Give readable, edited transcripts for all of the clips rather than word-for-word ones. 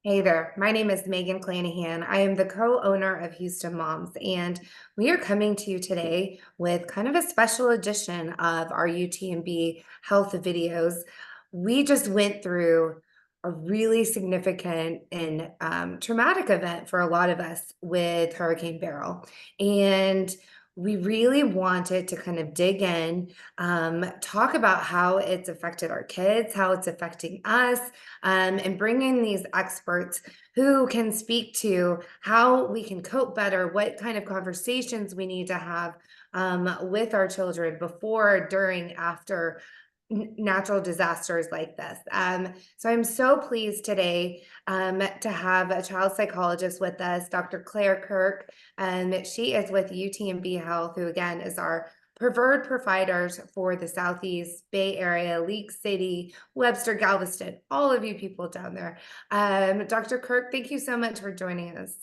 Hey there, my name is Megan Clanahan. I am the co-owner of Houston Moms, and we are coming to you today with kind of a special edition of our UTMB health videos. We just went through a really significant and traumatic event for a lot of us with Hurricane Beryl, and we really wanted to kind of dig in, talk about how it's affected our kids, how it's affecting us, and bring in these experts who can speak to how we can cope better, what kind of conversations we need to have with our children before, during, after natural disasters like this. So I'm so pleased today to have a child psychologist with us, Dr. Claire Kirk, and she is with UTMB Health, who again is our preferred providers for the Southeast Bay Area, League City, Webster, Galveston, all of you people down there. Dr. Kirk, thank you so much for joining us.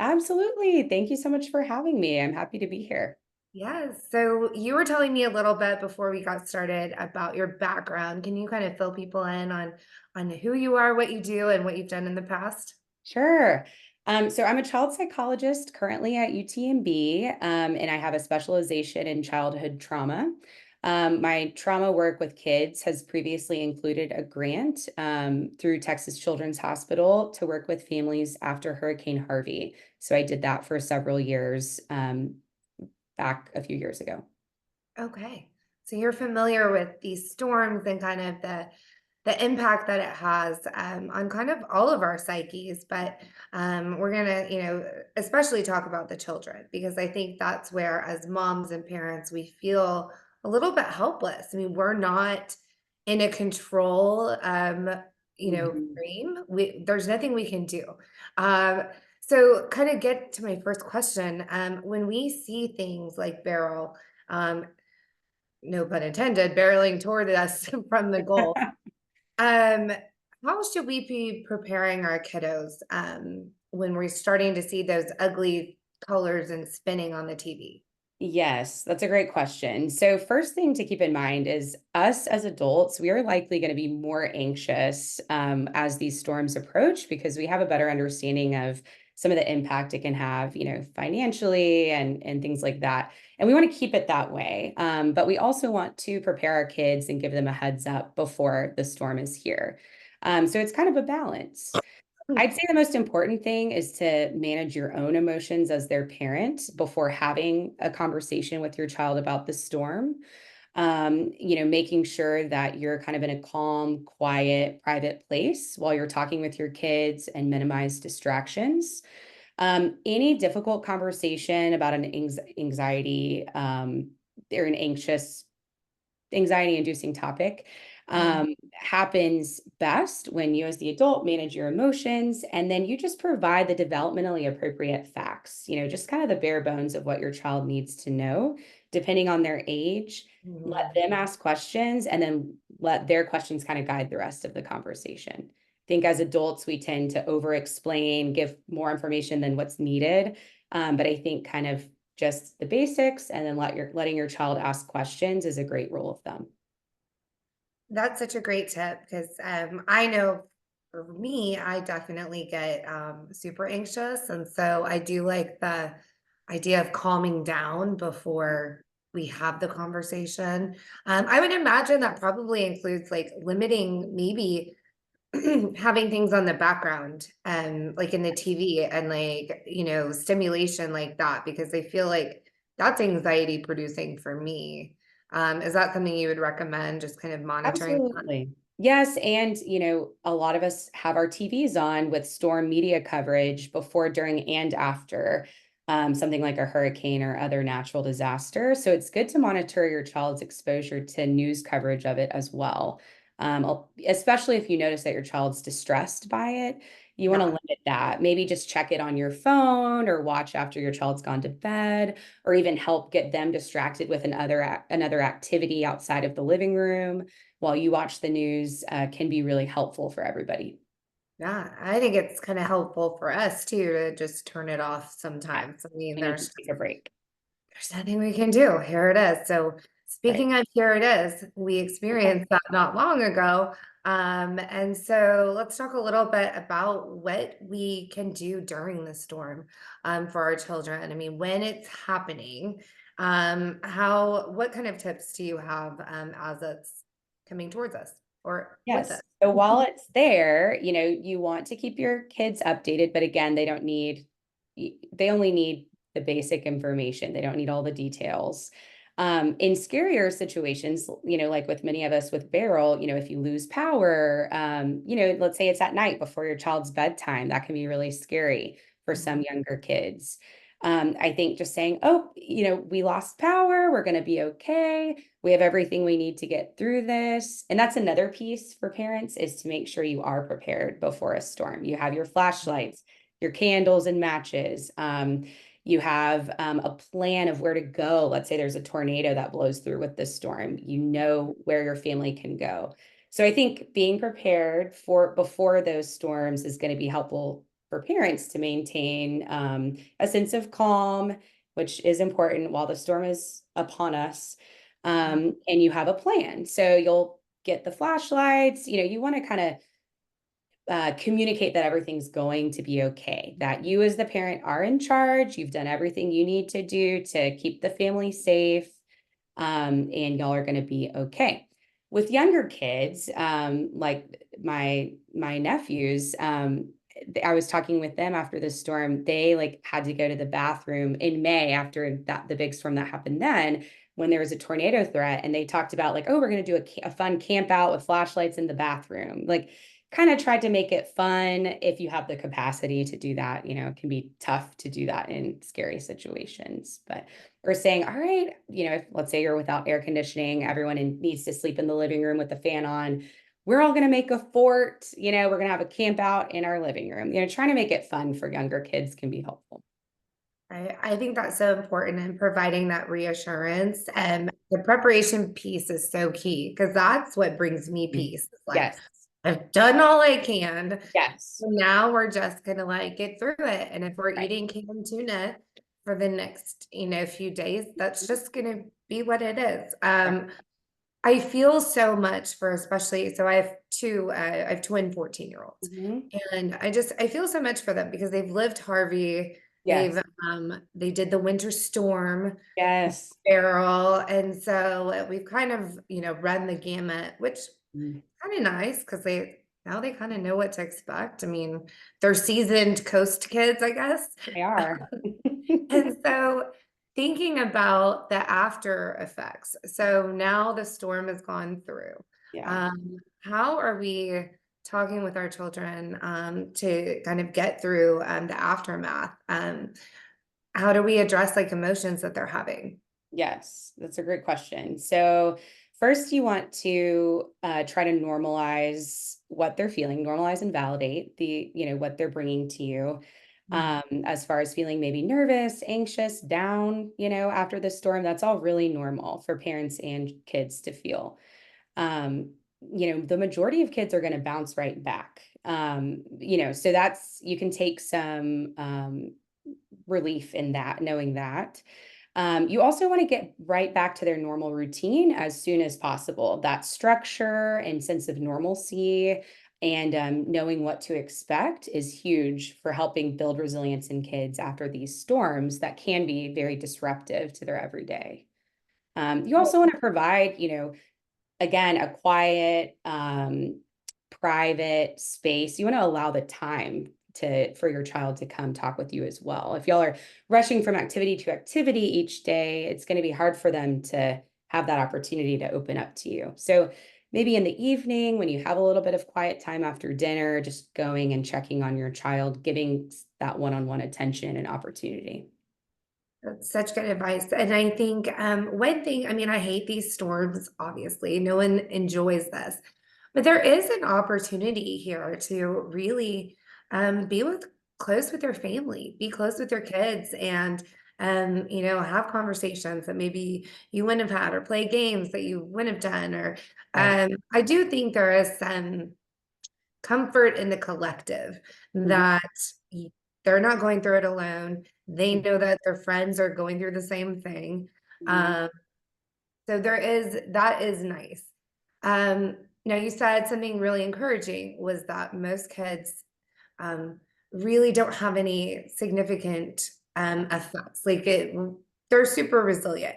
Absolutely. Thank you so much for having me. I'm happy to be here. Yes. So you were telling me a little bit before we got started about your background. Can you kind of fill people in on who you are, what you do, and what you've done in the past? Sure. So I'm a child psychologist currently at UTMB, and I have a specialization in childhood trauma. My trauma work with kids has previously included a grant through Texas Children's Hospital to work with families after Hurricane Harvey. So I did that for several years back a few years ago. Okay. So you're familiar with these storms and kind of the impact that it has on kind of all of our psyches, but we're gonna, especially talk about the children because I think that's where, as moms and parents, we feel a little bit helpless. I mean, we're not in a control, Mhm. frame. There's nothing we can do. Um, so, kind of get to my first question. When we see things like Beryl, um, no pun intended, barreling toward us from the Gulf. Um, how should we be preparing our kiddos when we're starting to see those ugly colors and spinning on the TV? Yes, that's a great question. So, first thing to keep in mind is us as adults, we are likely going to be more anxious as these storms approach because we have a better understanding of some of the impact it can have, financially and things like that. And we want to keep it that way. But we also want to prepare our kids and give them a heads up before the storm is here. So, it's kind of a balance. I'd say the most important thing is to manage your own emotions as their parent before having a conversation with your child about the storm. Making sure that you're kind of in a calm, quiet, private place while you're talking with your kids and minimize distractions. Any difficult conversation about an anxiety or an anxiety inducing topic happens best when you as the adult manage your emotions and then you just provide the developmentally appropriate facts, just kind of the bare bones of what your child needs to know depending on their age. Let Mhm. them ask questions and then let their questions kind of guide the rest of the conversation. I think as adults we tend to over explain, give more information than what's needed. But I think kind of just the basics and then letting your child ask questions is a great rule of thumb. That's such a great tip because I know for me, I definitely get super anxious. And so I do like the idea of calming down before we have the conversation. I would imagine that probably includes like limiting maybe having things on the background, like in the TV and like, stimulation like that, because I feel like that's anxiety producing for me. Is that something you would recommend, just kind of monitoring that? Absolutely. Yes, and a lot of us have our TVs on with storm media coverage before, during, and after something like a hurricane or other natural disaster. So it's good to monitor your child's exposure to news coverage of it as well. Especially if you notice that your child's distressed by it, you want to Yeah. limit that. Maybe just check it on your phone or watch after your child's gone to bed, or even help get them distracted with another activity outside of the living room while you watch the news can be really helpful for everybody. Yeah. I think it's kind of helpful for us too to just turn it off Yeah, sometimes. I mean, we need to take a break. there's nothing we can do. Here it is. So Right. speaking of here it is, we experienced that not long ago. And so let's talk a little bit about what we can do during the storm for our children. I mean, when it's happening, what kind of tips do you have as it's coming towards us or with us? Yes. So while it's there, you want to keep your kids updated, but again, they only need the basic information. They don't need all the details. In scarier situations, like with many of us with Beryl, if you lose power, let's say it's at night before your child's bedtime, that can be really scary for some Mhm. younger kids. I think just saying, oh, we lost power, we're going to be okay. We have everything we need to get through this. And that's another piece for parents is to make sure you are prepared before a storm. You have your flashlights, your candles and matches. You have a plan of where to go. Let's say there's a tornado that blows through with this storm. You know where your family can go. So I think being prepared for before those storms is going to be helpful for parents to maintain a sense of calm, which is important while the storm is upon us. And you have a plan. So you'll get the flashlights, you want to kind of communicate that everything's going to be okay, that you as the parent are in charge. You've done everything you need to do to keep the family safe, and y'all are going to be okay. With younger kids, like my nephews, I was talking with them after the storm. They like had to go to the bathroom in May after the big storm that happened then when there was a tornado threat, and they talked about like, oh, we're going to do a fun camp out with flashlights in the bathroom, like kind of tried to make it fun if you have the capacity to do that. It can be tough to do that in scary situations, but we're saying, all right, if let's say you're without air conditioning, everyone needs to sleep in the living room with the fan on. We're all going to make a fort, we're going to have a camp out in our living room. Trying to make it fun for younger kids can be helpful. I think that's so important in providing that reassurance. And the preparation piece is so key because that's what brings me peace. It's like, Yes. I've done all I can. Yes. Now we're just gonna like get through it. And if we're Right. eating canned tuna for the next, few days, that's just gonna be what it is. Right. I feel so much for especially so I have twin 14-year-olds. Mhm. And I feel so much for them because they've lived Harvey. They've Yes. they did the winter storm Yes. barrel. And so we've kind of, run the gamut, which Mhm. kind of nice because they kind of know what to expect. I mean, they're seasoned coast kids, I guess. They are. And so thinking about the after effects. So now the storm has gone through. Yeah. How are we talking with our children to kind of get through the aftermath? How do we address like emotions that they're having? Yes, that's a great question. So, first, you want to try to normalize what they're feeling, normalize and validate what they're bringing to you. As far as feeling maybe nervous, anxious, down, after the storm, that's all really normal for parents and kids to feel. The majority of kids are going to bounce right back. So you can take some relief in that, knowing that. You also want to get right back to their normal routine as soon as possible. That structure and sense of normalcy and knowing what to expect is huge for helping build resilience in kids after these storms that can be very disruptive to their everyday. You also want to provide, again, a quiet, private space. You want to allow the time for your child to come talk with you as well. If y'all are rushing from activity to activity each day, it's going to be hard for them to have that opportunity to open up to you. So maybe in the evening when you have a little bit of quiet time after dinner, just going and checking on your child, giving that one-on-one attention and opportunity. That's such good advice. And I think one thing, I mean, I hate these storms, obviously. No one enjoys this. But there is an opportunity here to really be close with your family, be close with your kids, and have conversations that maybe you wouldn't have had, or play games that you wouldn't have done. Or Right. I do think there is some comfort in the collective Mhm. that they're not going through it alone. They know that their friends are going through the same thing. Mhm. Um, so that is nice. Um, Now you said something really encouraging was that most kids um, really don't have any significant effects. They're super resilient.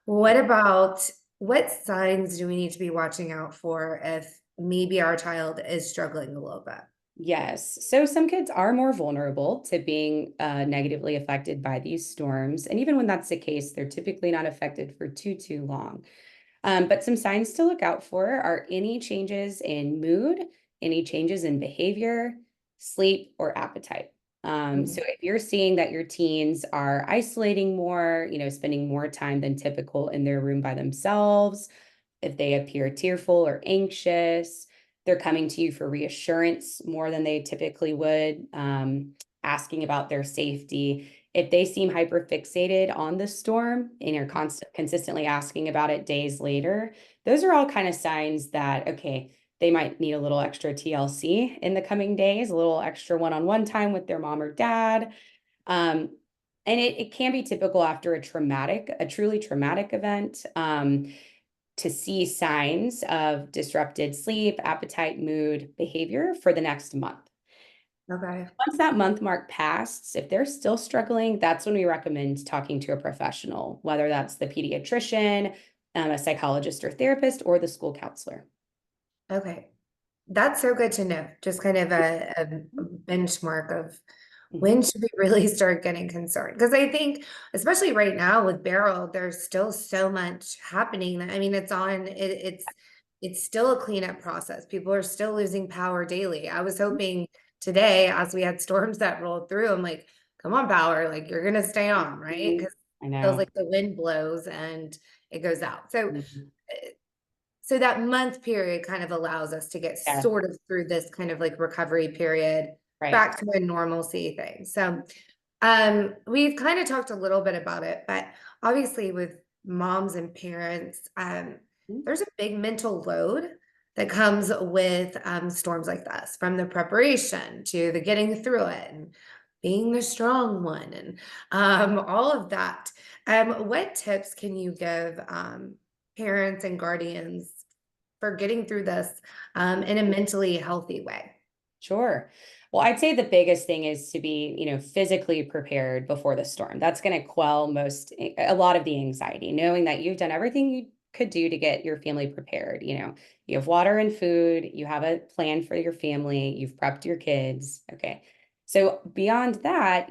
What about what signs do we need to be watching out for if maybe our child is struggling a little bit? Yes. So some kids are more vulnerable to being negatively affected by these storms. And even when that's the case, they're typically not affected for too long. But some signs to look out for are any changes in mood, any changes in behavior, sleep, or appetite. So Mhm. if you're seeing that your teens are isolating more, spending more time than typical in their room by themselves, if they appear tearful or anxious, they're coming to you for reassurance more than they typically would, asking about their safety. If they seem hyperfixated on the storm and are consistently asking about it days later, those are all kind of signs that, okay, they might need a little extra TLC in the coming days, a little extra one-on-one time with their mom or dad. Um, and it can be typical after a truly traumatic event. To see signs of disrupted sleep, appetite, mood, behavior for the next month. Okay. Once that month mark passed, if they're still struggling, that's when we recommend talking to a professional, whether that's the pediatrician, a psychologist or therapist, or the school counselor. Okay. That's so good to know. Just kind of a benchmark of Mhm. when should we really start getting concerned? Because I think, especially right now with Beryl, there's still so much happening. I mean, it's still a cleanup process. People are still losing power daily. I was hoping today, as we had storms that rolled through, I'm like, come on, power, like you're gonna stay on, right? Mhm. Because I it feels know. like the wind blows and it goes out. So Mhm. so that month period kind of allows us to get Yeah, sort of through this kind of like recovery period right. back to a normalcy thing. So we've kind of talked a little bit about it, but obviously with moms and parents, Mhm. there's a big mental load that comes with storms like this, from the preparation to the getting through it and being the strong one and all of that. What tips can you give parents and guardians for getting through this in a mentally healthy way? Sure. Well, I'd say the biggest thing is to be, physically prepared before the storm. That's going to quell a lot of the anxiety, knowing that you've done everything you could do to get your family prepared. You have water and food, you have a plan for your family, you've prepped your kids. Okay. So beyond that,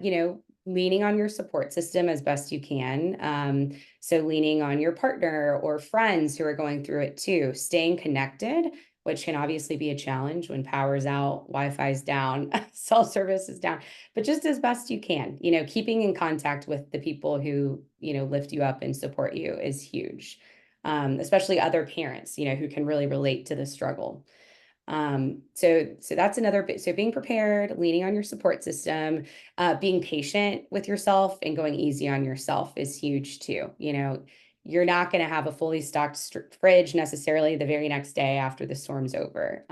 leaning on your support system as best you can. So leaning on your partner or friends who are going through it too, staying connected, which can obviously be a challenge when power's out, Wi-Fi's down, cell service is down, but just as best you can, keeping in contact with the people who, lift you up and support you is huge. Especially other parents, who can really relate to the struggle. So that's another bit. So being prepared, leaning on your support system, being patient with yourself and going easy on yourself is huge too. You're not going to have a fully stocked fridge necessarily the very next day after the storm's over.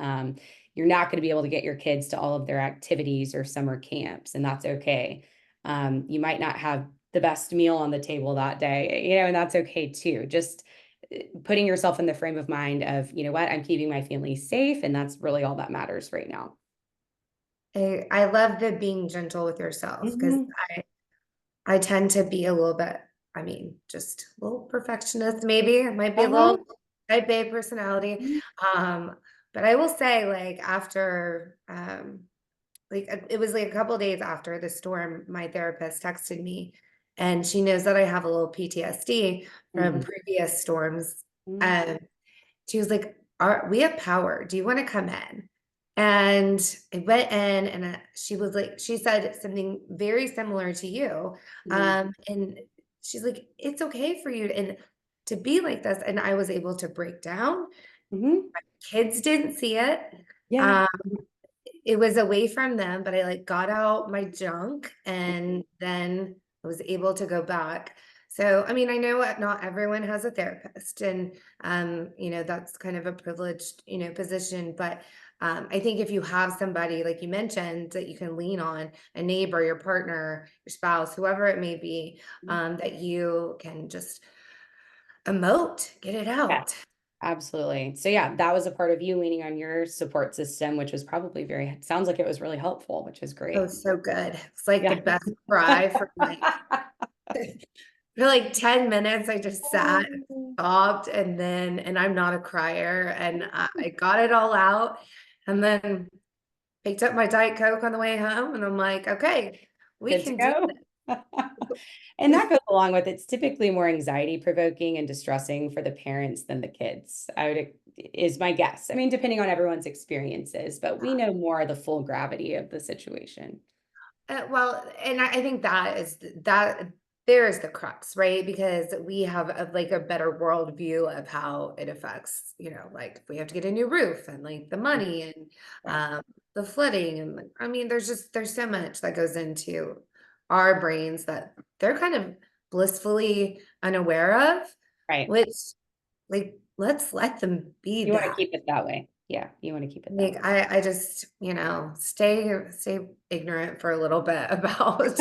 You're not going to be able to get your kids to all of their activities or summer camps, and that's okay. You might not have the best meal on the table that day, and that's okay too. Just putting yourself in the frame of mind of, you know what, I'm keeping my family safe, and that's really all that matters right now. I love the being gentle with yourself because Mhm. I tend to be a little bit, I mean, just a little perfectionist, maybe. It might be a Uh-huh. little type A personality. Mhm. Um, but I will say, like, after it was like a couple days after the storm, my therapist texted me and she knows that I have a little PTSD from Mhm. previous storms. Mhm. Um, she was like, we have power. Do you want to come in? And I went in and she was like, she said something very similar to you. Mhm. And she's like, it's okay for you to be like this. And I was able to break down. Mhm. Kids didn't see it. Yeah. Um, it was away from them, but I like got out my junk and then I was able to go back. So, I mean, I know not everyone has a therapist and that's kind of a privileged, position, but I think if you have somebody like you mentioned that you can lean on, a neighbor, your partner, your spouse, whoever it may be, Mhm. that you can just emote, get it Yeah. out. Absolutely. So yeah, that was a part of you leaning on your support system, which was probably very, sounds like it was really helpful, which is Oh, great. so good. It's like the Yeah. best cry for like for like 10 minutes. I just sat, Oh, stopped, and I'm not a crier, and I got it all out, and then picked up my Diet Coke on the way home, and I'm like, okay, we good to can do go. And this. that goes along with it's typically more anxiety provoking and distressing for the parents than the kids. Is my guess. I mean, depending on everyone's experiences, but we know more of the full gravity of the situation. Well, and I think that is that there is the crux, right? Because we have like a better world view of how it affects, like if we have to get a new roof and like the money and Right. um, the flooding. And I mean, there's so much that goes into our brains that they're kind of blissfully unaware of, Right. which like let's let them be You want to that. keep it that way. Yeah, you want to keep it that Like way. I just, stay ignorant for a little bit about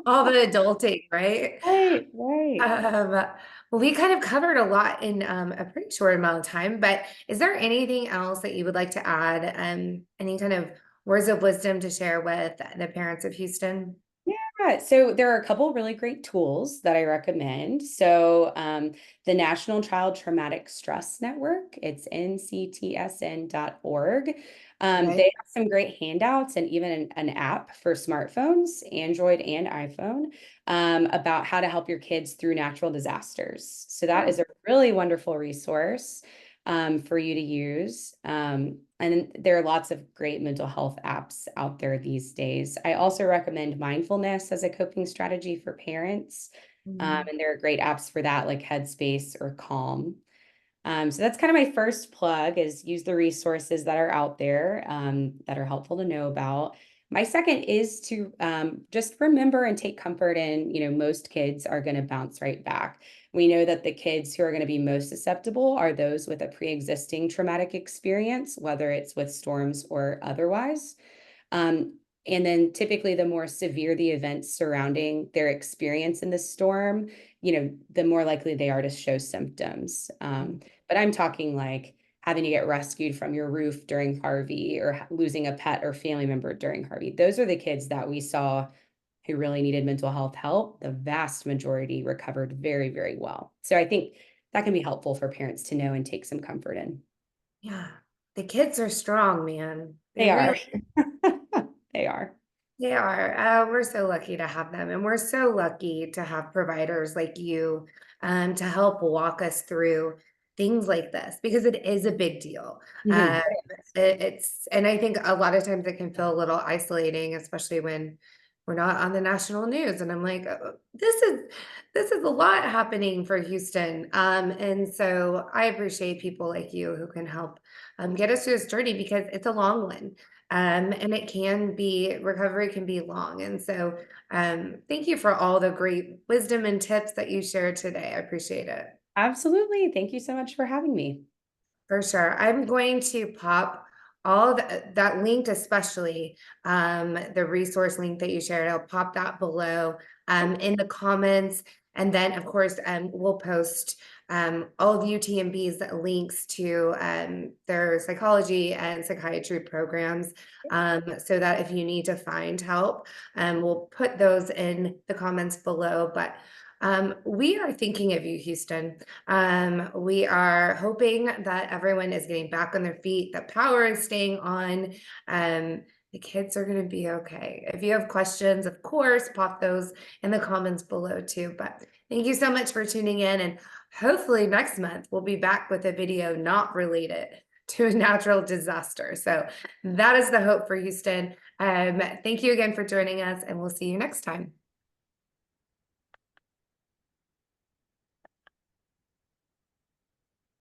all the adulting, right? Right, right. Well, we kind of covered a lot in a pretty short amount of time, but is there anything else that you would like to add? Any kind of words of wisdom to share with the parents of Houston? Yeah, so there are a couple really great tools that I recommend. So, the National Child Traumatic Stress Network, it's nctsn.org. They Okay. have some great handouts and even an app for smartphones, Android and iPhone, about how to help your kids through natural disasters. So that is Oh, a really wonderful resource for you to use. And there are lots of great mental health apps out there these days. I also recommend mindfulness as a coping strategy for parents. mm, And there are great apps for that, like Headspace or Calm. So that's kind of my first plug is use the resources that are out there that are helpful to know about. My second is to just remember and take comfort in, most kids are going to bounce right back. We know that the kids who are going to be most susceptible are those with a pre-existing traumatic experience, whether it's with storms or otherwise. And then typically the more severe the events surrounding their experience in the storm, the more likely they are to show symptoms. But I'm talking like having to get rescued from your roof during Harvey or losing a pet or family member during Harvey. Those are the kids that we saw who really needed mental health help. The vast majority recovered very, very well. So I think that can be helpful for parents to know and take some comfort in. yeah. The kids are strong, man. They They really are. They are. They are. We're so lucky to have them, and we're so lucky to have providers like you to help walk us through things like this because it is a big deal. Mhm. Uh, and I think a lot of times it can feel a little isolating, especially when we're not on the national news. And I'm like, this is a lot happening for Houston, and so I appreciate people like you who can help get us through this journey because it's a long one. And it can be recovery can be long. And so thank you for all the great wisdom and tips that you shared today. I appreciate it. Absolutely. Thank you so much for having me. For sure. I'm going to pop all that linked, especially the resource link that you shared. I'll pop that below in the comments. And then, of course, we'll post all of UTMB's links to their psychology and psychiatry programs so that if you need to find help, we'll put those in the comments below. But we are thinking of you, Houston. We are hoping that everyone is getting back on their feet, that power is staying on. The kids are going to be okay. If you have questions, of course, pop those in the comments below too. But thank you so much for tuning in. And hopefully next month we'll be back with a video not related to a natural disaster. So that is the hope for Houston. Thank you again for joining us, and we'll see you next time.